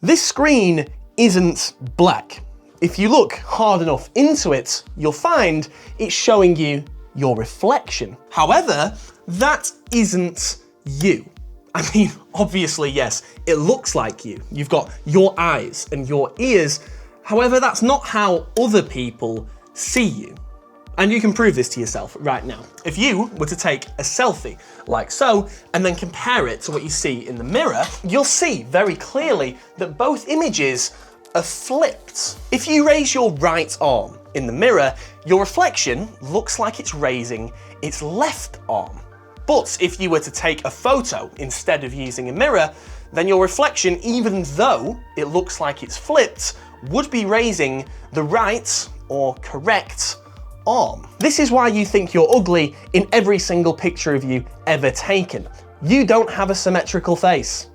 This screen isn't black. If you look hard enough into it, you'll find it's showing you your reflection. However, that isn't you. I mean, obviously, yes, it looks like you. You've got your eyes and your ears. However, that's not how other people see you. And you can prove this to yourself right now. If you were to take a selfie like so, and then compare it to what you see in the mirror, you'll see very clearly that both images are flipped. If you raise your right arm in the mirror, your reflection looks like it's raising its left arm. But if you were to take a photo instead of using a mirror, then your reflection, even though it looks like it's flipped, would be raising the right or correct arm. This is why you think you're ugly in every single picture of you ever taken. You don't have a symmetrical face.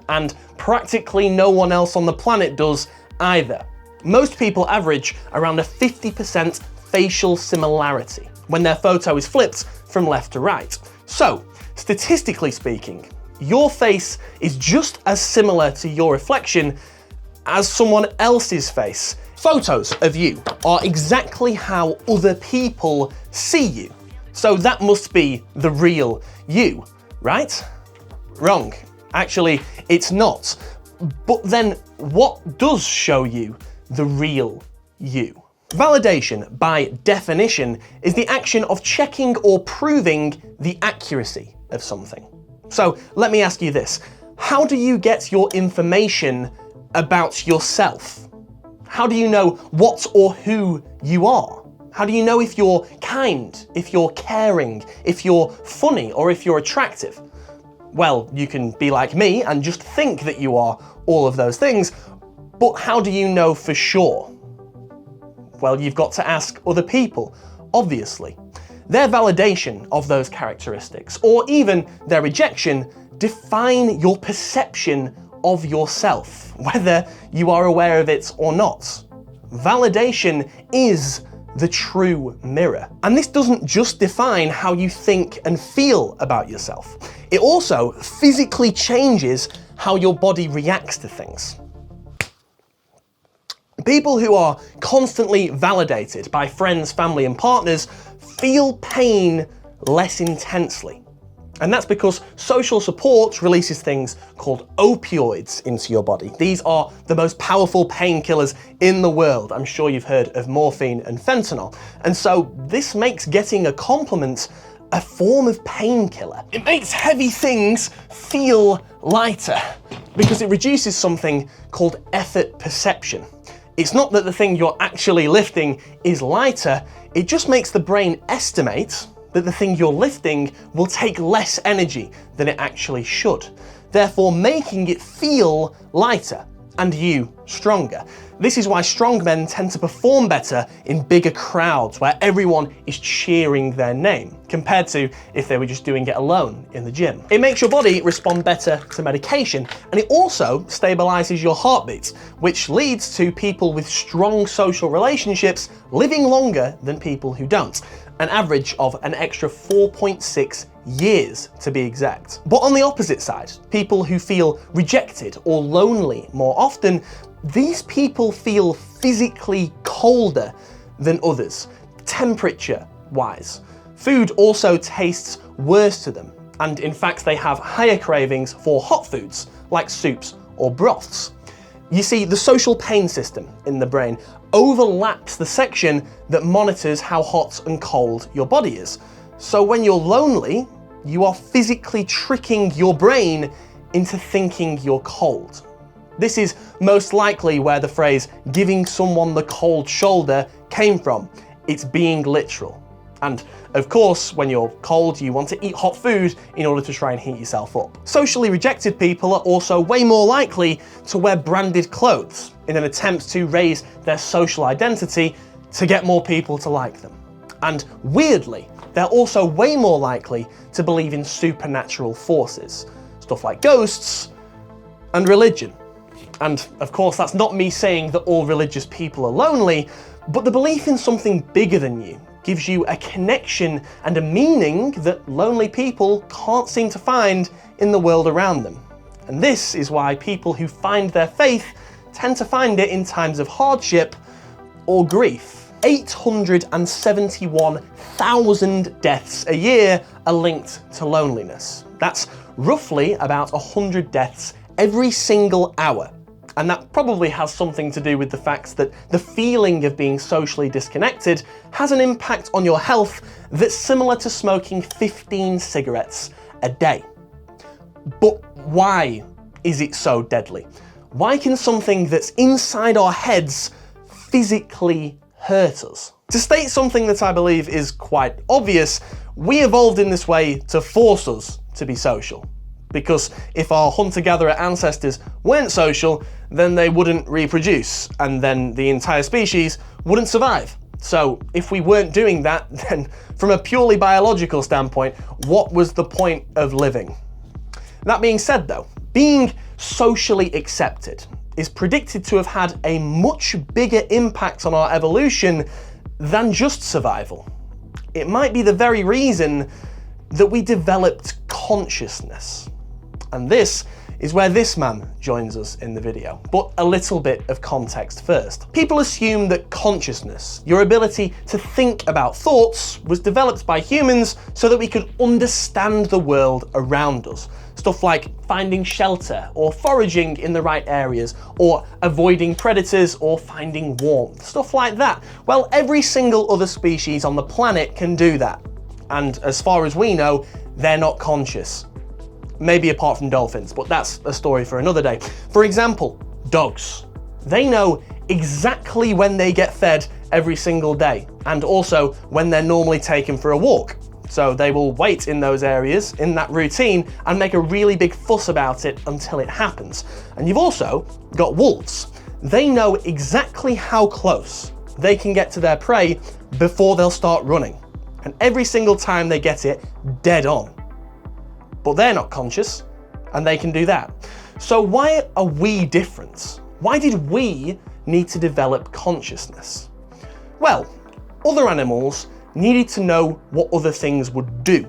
And practically no one else on the planet does either. Most people average around a 50% facial similarity when their photo is flipped from left to right. So, statistically speaking, your face is just as similar to your reflection as someone else's face. Photos of you are exactly how other people see you. So that must be the real you, right? Wrong. Actually, it's not. But then what does show you the real you? Validation, by definition, is the action of checking or proving the accuracy of something. So let me ask you this. How do you get your information about yourself? How do you know what or who you are? How do you know if you're kind, if you're caring, if you're funny, or if you're attractive? Well, you can be like me and just think that you are all of those things, but how do you know for sure? Well, you've got to ask other people, obviously. Their validation of those characteristics, or even their rejection, define your perception of yourself, whether you are aware of it or not. Validation is the true mirror. And this doesn't just define how you think and feel about yourself. It also physically changes how your body reacts to things. People who are constantly validated by friends, family, and partners feel pain less intensely. And that's because social support releases things called opioids into your body. These are the most powerful painkillers in the world. I'm sure you've heard of morphine and fentanyl. And so this makes getting a compliment a form of painkiller. It makes heavy things feel lighter because it reduces something called effort perception. It's not that the thing you're actually lifting is lighter, it just makes the brain estimate that the thing you're lifting will take less energy than it actually should, therefore making it feel lighter and you stronger. This is why strong men tend to perform better in bigger crowds where everyone is cheering their name, compared to if they were just doing it alone in the gym. It makes your body respond better to medication, and it also stabilizes your heartbeat, which leads to people with strong social relationships living longer than people who don't. An average of an extra 4.6 years to be exact. But on the opposite side, people who feel rejected or lonely more often, these people feel physically colder than others, temperature-wise. Food also tastes worse to them, and in fact they have higher cravings for hot foods, like soups or broths. You see, the social pain system in the brain overlaps the section that monitors how hot and cold your body is. So when you're lonely, you are physically tricking your brain into thinking you're cold. This is most likely where the phrase giving someone the cold shoulder came from. It's being literal. And of course, when you're cold, you want to eat hot food in order to try and heat yourself up. Socially rejected people are also way more likely to wear branded clothes in an attempt to raise their social identity to get more people to like them. And weirdly, they're also way more likely to believe in supernatural forces, stuff like ghosts and religion. And of course, that's not me saying that all religious people are lonely, but the belief in something bigger than you gives you a connection and a meaning that lonely people can't seem to find in the world around them. And this is why people who find their faith tend to find it in times of hardship or grief. 871,000 deaths a year are linked to loneliness. That's roughly about 100 deaths every single hour. And that probably has something to do with the fact that the feeling of being socially disconnected has an impact on your health that's similar to smoking 15 cigarettes a day. But why is it so deadly? Why can something that's inside our heads physically hurt us? To state something that I believe is quite obvious, we evolved in this way to force us to be social. Because if our hunter-gatherer ancestors weren't social, then they wouldn't reproduce, and then the entire species wouldn't survive. So if we weren't doing that, then from a purely biological standpoint, what was the point of living? That being said though, being socially accepted is predicted to have had a much bigger impact on our evolution than just survival. It might be the very reason that we developed consciousness. And this is where this man joins us in the video. But a little bit of context first. People assume that consciousness, your ability to think about thoughts, was developed by humans so that we could understand the world around us. Stuff like finding shelter, or foraging in the right areas, or avoiding predators, or finding warmth, stuff like that. Well, every single other species on the planet can do that. And as far as we know, they're not conscious. Maybe apart from dolphins, but that's a story for another day. For example, dogs. They know exactly when they get fed every single day, and also when they're normally taken for a walk. So they will wait in those areas, in that routine, and make a really big fuss about it until it happens. And you've also got wolves. They know exactly how close they can get to their prey before they'll start running. And every single time they get it dead on. But they're not conscious, and they can do that. So why are we different? Why did we need to develop consciousness? Well, other animals needed to know what other things would do.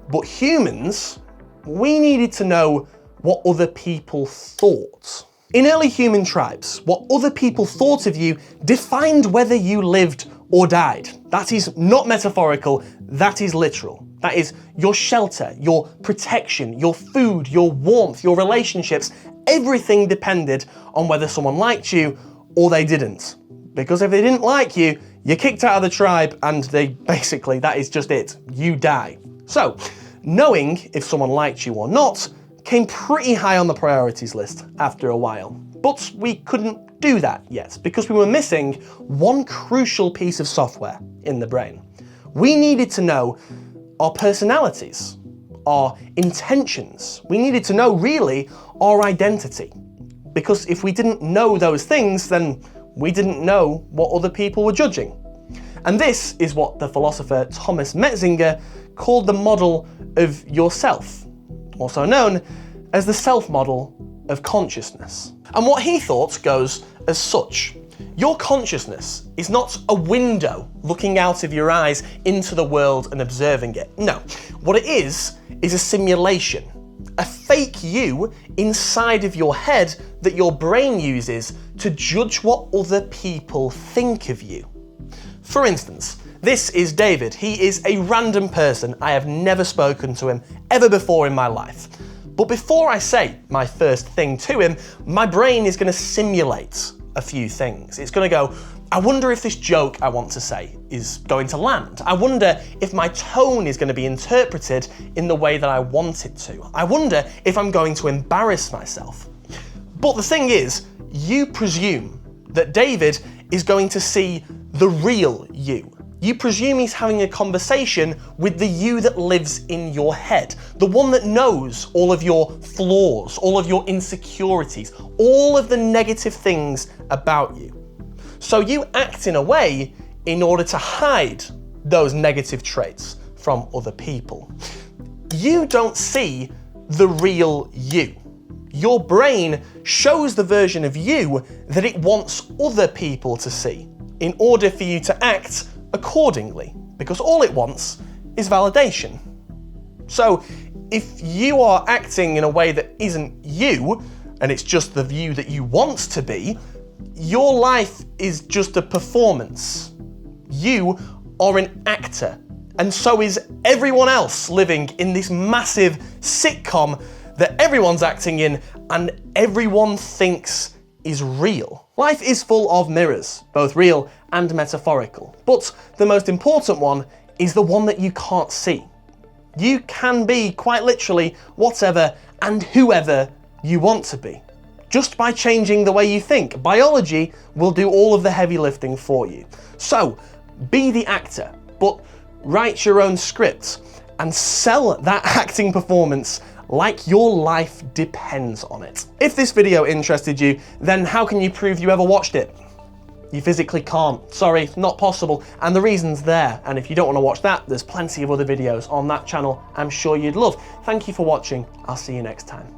But humans, we needed to know what other people thought. In early human tribes, what other people thought of you defined whether you lived or died. That is not metaphorical, that is literal. That is your shelter, your protection, your food, your warmth, your relationships. Everything depended on whether someone liked you or they didn't. Because if they didn't like you, you're kicked out of the tribe and basically, that is just it. You die. So, knowing if someone liked you or not came pretty high on the priorities list after a while. But we couldn't do that yet because we were missing one crucial piece of software in the brain. We needed to know our personalities, our intentions. We needed to know really our identity. Because if we didn't know those things, then we didn't know what other people were judging. And this is what the philosopher Thomas Metzinger called the model of yourself, also known as the self-model of consciousness. And what he thought goes as such. Your consciousness is not a window looking out of your eyes into the world and observing it. No, what it is a simulation, a fake you inside of your head that your brain uses to judge what other people think of you. For instance, this is David. He is a random person. I have never spoken to him ever before in my life. But before I say my first thing to him, my brain is going to simulate a few things. It's going to go, I wonder if this joke I want to say is going to land. I wonder if my tone is going to be interpreted in the way that I want it to. I wonder if I'm going to embarrass myself. But the thing is, you presume that David is going to see the real you. You presume he's having a conversation with the you that lives in your head, the one that knows all of your flaws, all of your insecurities, all of the negative things about you. So you act in a way in order to hide those negative traits from other people. You don't see the real you. Your brain shows the version of you that it wants other people to see in order for you to act accordingly, because all it wants is validation. So if you are acting in a way that isn't you, and it's just the view that you want to be, your life is just a performance. You are an actor, and so is everyone else living in this massive sitcom that everyone's acting in and everyone thinks is real. Life is full of mirrors, both real and metaphorical, but the most important one is the one that you can't see. You can be, quite literally, whatever and whoever you want to be, just by changing the way you think. Biology will do all of the heavy lifting for you. So, be the actor, but write your own script and sell that acting performance like your life depends on it. If this video interested you, then how can you prove you ever watched it? You physically can't. Sorry, not possible. And the reason's there. And if you don't want to watch that, there's plenty of other videos on that channel I'm sure you'd love. Thank you for watching. I'll see you next time.